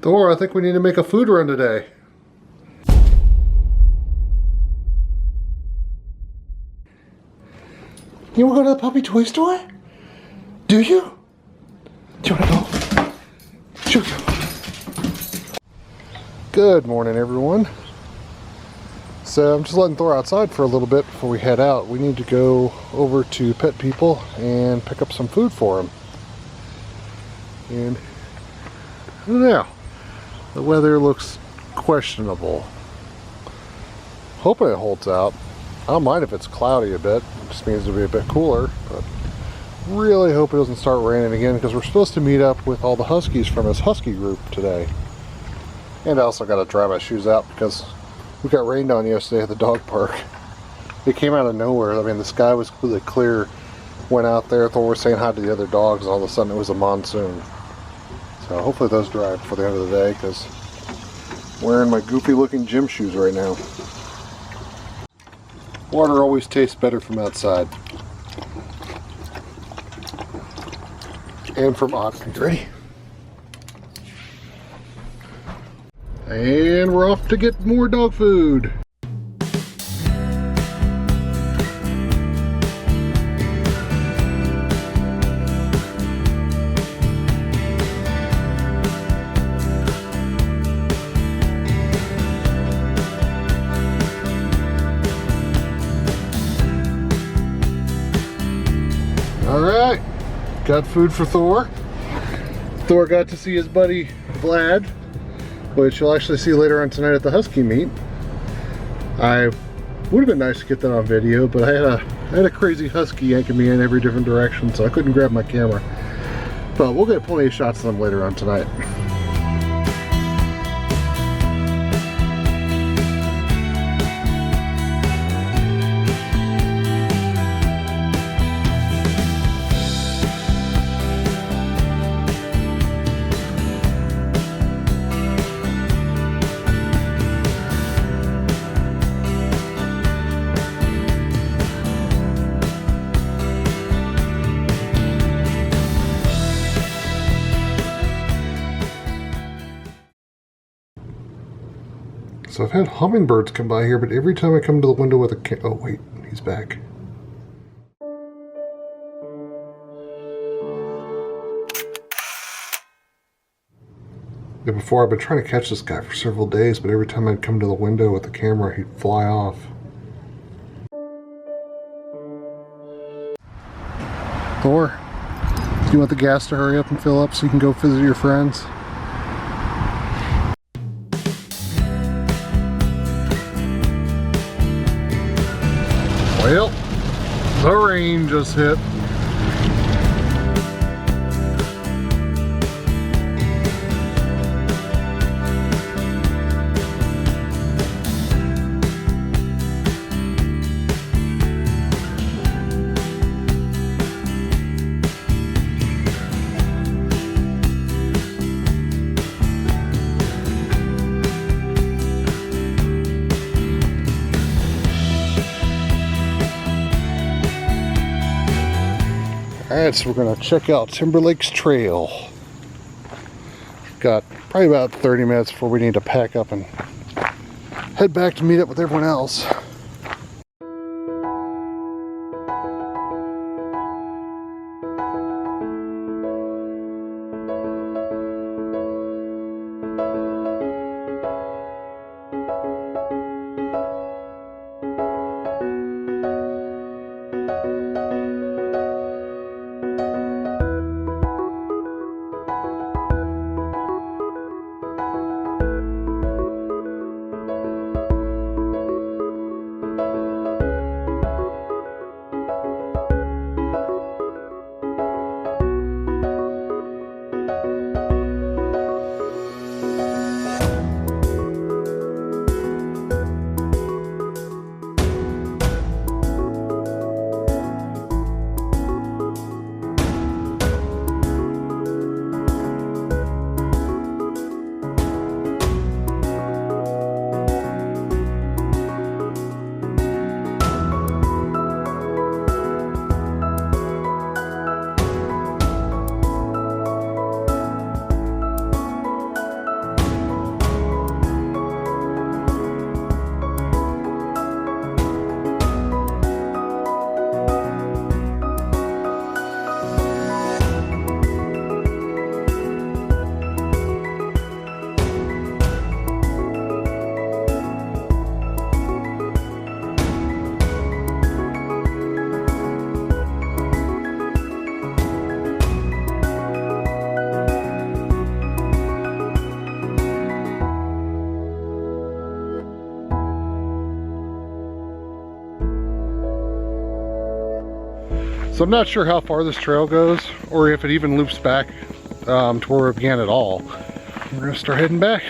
Thor, I think we need to make a food run today. You want to go to the puppy toy store? Do you? Do you want to go? Sure. Good morning, everyone. So I'm just letting Thor outside for a little bit before we head out. We need to go over to Pet People and pick up some food for him. And I don't know. The weather looks questionable. Hoping it holds out. I don't mind if it's cloudy a bit. It just means it'll be a bit cooler. But really hope it doesn't start raining again because we're supposed to meet up with all the Huskies from his Husky group today. And I also got to dry my shoes out because we got rained on yesterday at the dog park. It came out of nowhere. I mean, the sky was completely clear. Went out there, Thor was saying hi to the other dogs, and all of a sudden it was a monsoon. So hopefully those dry before the end of the day because I'm wearing my goofy looking gym shoes right now. Water always tastes better from outside. And from Otter. You ready? And we're off to get more dog food. Alright, got food for Thor. Thor got to see his buddy Vlad, which you'll actually see later on tonight at the Husky meet. I would have been nice to get that on video, but I had a crazy Husky yanking me in every different direction, so I couldn't grab my camera. But we'll get plenty of shots of them later on tonight. So I've had hummingbirds come by here, but every time I come to the window with a oh wait, he's back. Yeah, before I've been trying to catch this guy for several days, but every time I'd come to the window with the camera, he'd fly off. Thor, do you want the gas to hurry up and fill up so you can go visit your friends? Well, the rain just hit. Alright, so we're going to check out Timberlake's Trail. We've got probably about 30 minutes before we need to pack up and head back to meet up with everyone else. So I'm not sure how far this trail goes, or if it even loops back to where it began at all. We're gonna start heading back.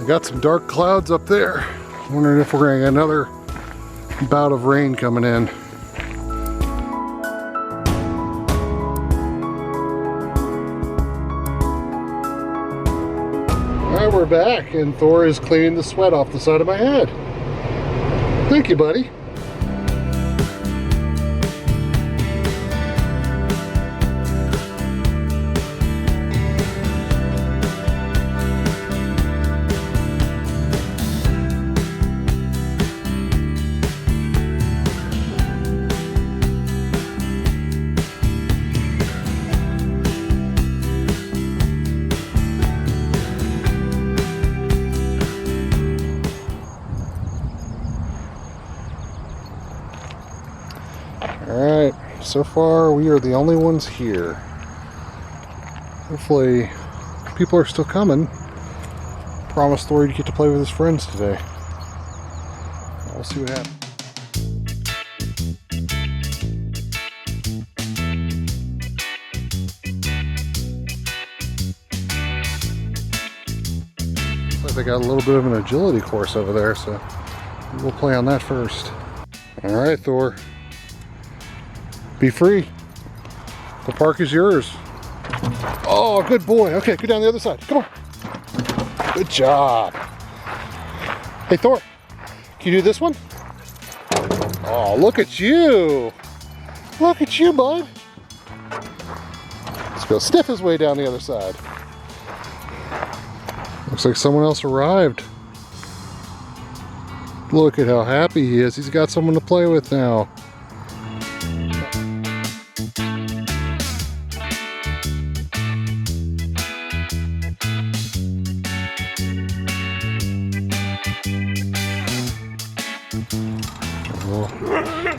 Got some dark clouds up there. Wondering if we're gonna get another bout of rain coming in. All right, we're back, and Thor is cleaning the sweat off the side of my head. Thank you, buddy. Alright, so far we are the only ones here. Hopefully people are still coming. Promised Thor to get to play with his friends today. We'll see what happens. Looks like they got a little bit of an agility course over there, so we'll play on that first. Alright, Thor. Be free. The park is yours. Oh, good boy. Okay, go down the other side. Come on. Good job. Hey, Thor, can you do this one? Oh, look at you. Look at you, bud. Let's go sniff his way down the other side. Looks like someone else arrived. Look at how happy he is. He's got someone to play with now.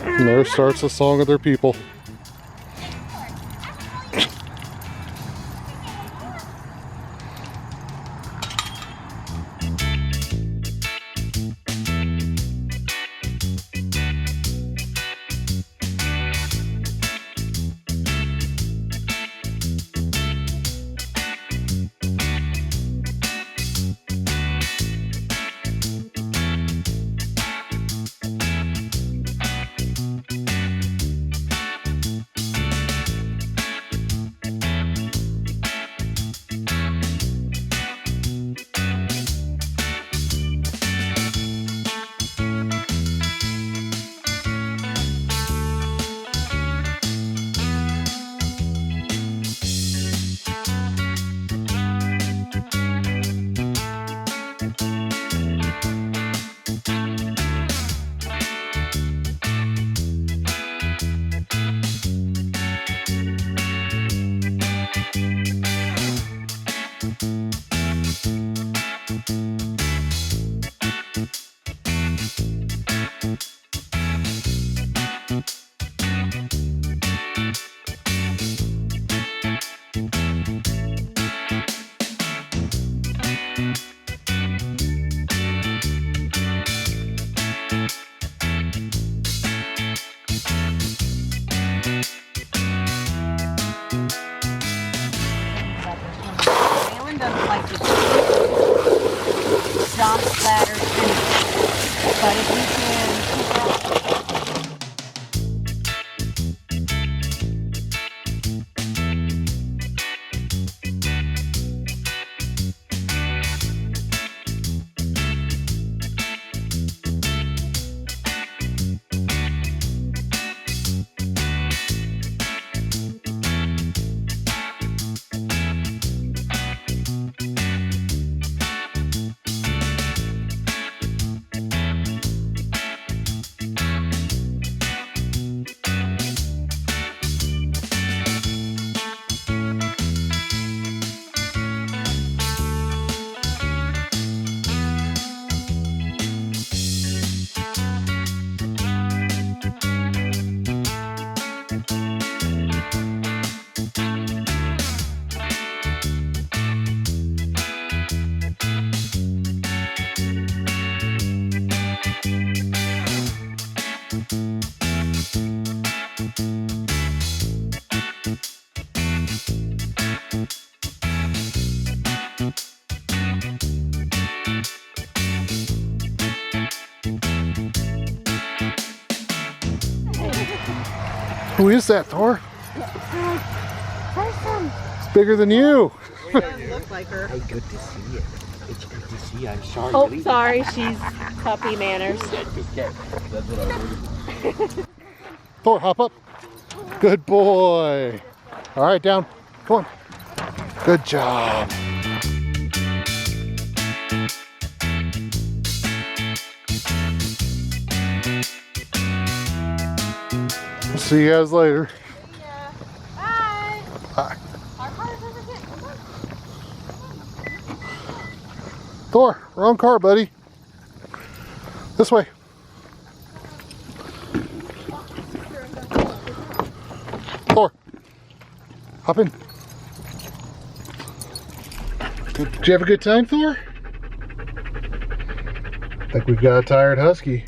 And there starts the song of their people. Who is that, Thor? It's bigger than you. It doesn't look like her. Hey, good to see you. It's good to see you. I'm sorry. Oh, sorry, she's puppy manners. That's okay. That's what I wanted. Thor, hop up. Good boy. All right, down. Come on. Good job. See you guys later. Yeah. Bye. Bye. Our car's over here. Thor, wrong car, buddy. This way. Thor, hop in. Did you have a good time, Thor? I think we've got a tired husky.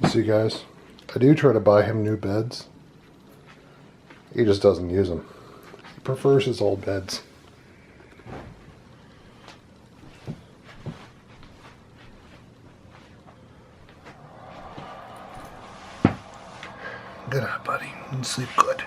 See, guys, I do try to buy him new beds. He just doesn't use them. He prefers his old beds. Good night, buddy. And sleep good.